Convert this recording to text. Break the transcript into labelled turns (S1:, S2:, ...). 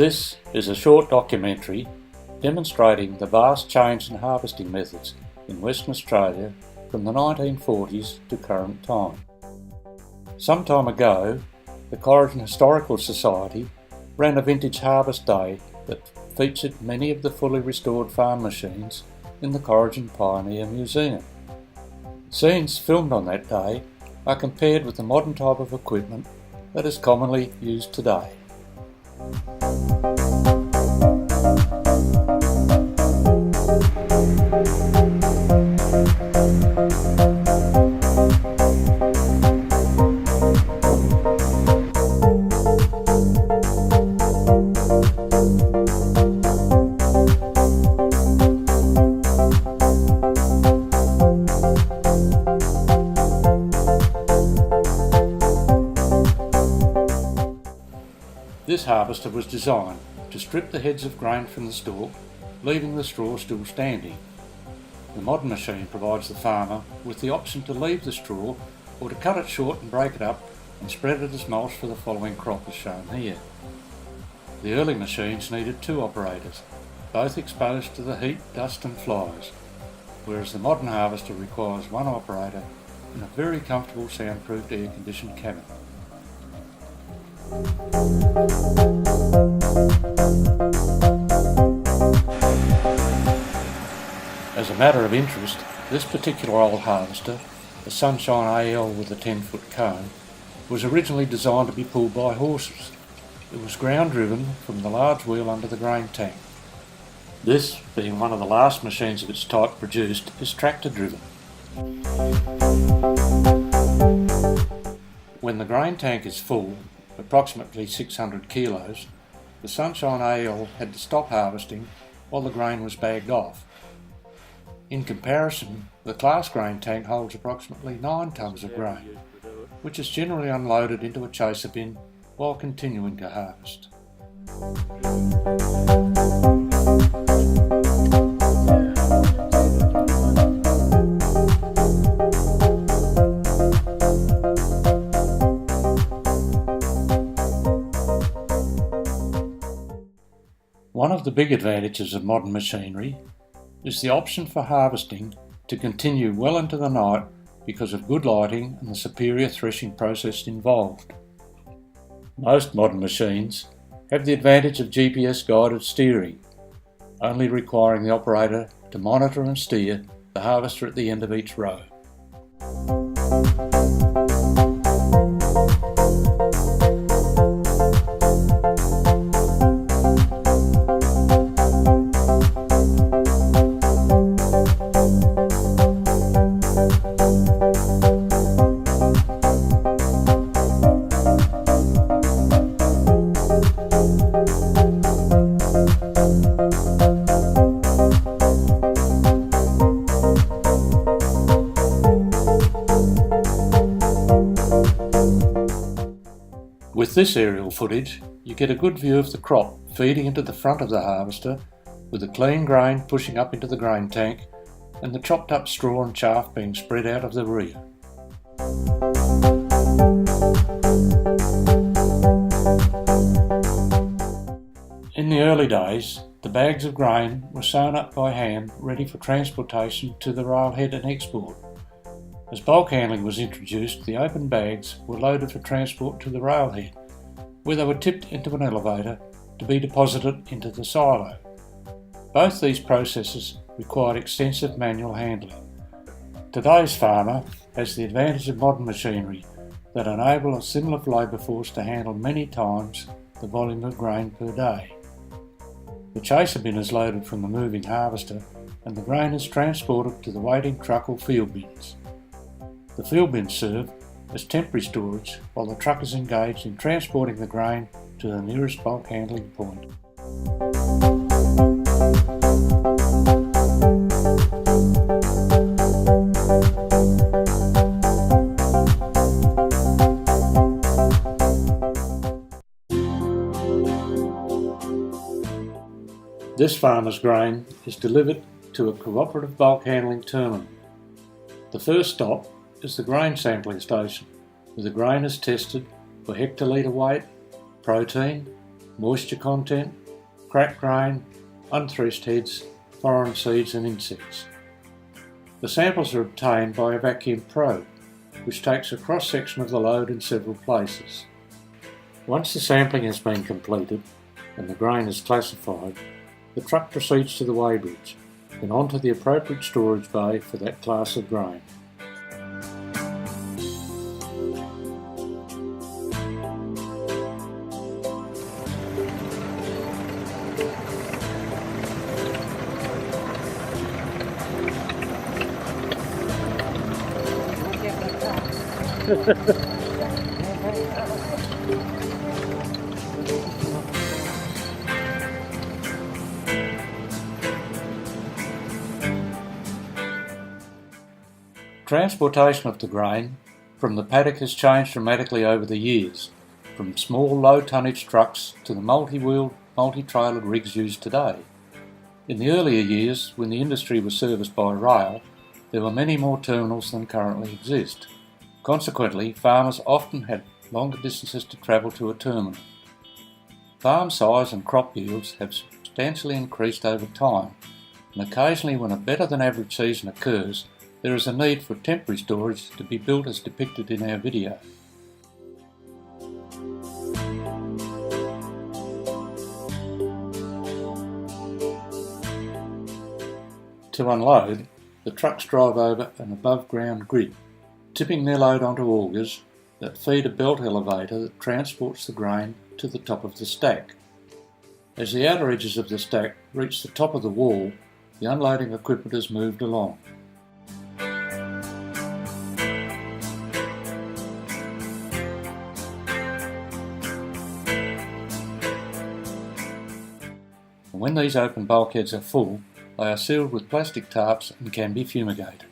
S1: This is a short documentary demonstrating the vast change in harvesting methods in Western Australia from the 1940s to current time. Some time ago, the Corrigin Historical Society ran a vintage harvest day that featured many of the fully restored farm machines in the Corrigin Pioneer Museum. Scenes filmed on that day are compared with the modern type of equipment that is commonly used today. This harvester was designed to strip the heads of grain from the stalk, leaving the straw still standing. The modern machine provides the farmer with the option to leave the straw or to cut it short and break it up and spread it as mulch for the following crop as shown here. The early machines needed two operators, both exposed to the heat, dust and flies, whereas the modern harvester requires one operator in a very comfortable soundproofed air-conditioned cabin. As a matter of interest, this particular old harvester, the Sunshine AL with a 10-foot cone, was originally designed to be pulled by horses. It was ground driven from the large wheel under the grain tank. This, being one of the last machines of its type produced, is tractor driven. When the grain tank is full, approximately 600 kilos, the Sunshine AL had to stop harvesting while the grain was bagged off. In comparison, the class grain tank holds approximately 9 tonnes of grain, which is generally unloaded into a chaser bin while continuing to harvest. One of the big advantages of modern machinery is the option for harvesting to continue well into the night because of good lighting and the superior threshing process involved. Most modern machines have the advantage of GPS guided steering, only requiring the operator to monitor and steer the harvester at the end of each row. With this aerial footage, you get a good view of the crop feeding into the front of the harvester, with the clean grain pushing up into the grain tank and the chopped up straw and chaff being spread out of the rear. In the early days, the bags of grain were sewn up by hand ready for transportation to the railhead and export. As bulk handling was introduced, the open bags were loaded for transport to the railhead, where they were tipped into an elevator to be deposited into the silo. Both these processes required extensive manual handling. Today's farmer has the advantage of modern machinery that enable a similar labour force to handle many times the volume of grain per day. The chaser bin is loaded from the moving harvester and the grain is transported to the waiting truck or field bins. The field bins serve as temporary storage while the truck is engaged in transporting the grain to the nearest bulk handling point. This farmer's grain is delivered to a cooperative bulk handling terminal. The first stop is the grain sampling station, where the grain is tested for hectolitre weight, protein, moisture content, cracked grain, unthreshed heads, foreign seeds and insects. The samples are obtained by a vacuum probe, which takes a cross-section of the load in several places. Once the sampling has been completed and the grain is classified, the truck proceeds to the weighbridge, then onto the appropriate storage bay for that class of grain. Transportation of the grain from the paddock has changed dramatically over the years, from small low-tonnage trucks to the multi-wheeled, multi-trailered rigs used today. In the earlier years, when the industry was serviced by rail, there were many more terminals than currently exist. Consequently, farmers often had longer distances to travel to a terminal. Farm size and crop yields have substantially increased over time, and occasionally when a better than average season occurs, there is a need for temporary storage to be built as depicted in our video. To unload, the trucks drive over an above-ground grid, tipping their load onto augers that feed a belt elevator that transports the grain to the top of the stack. As the outer edges of the stack reach the top of the wall, the unloading equipment is moved along. When these open bulkheads are full, they are sealed with plastic tarps and can be fumigated.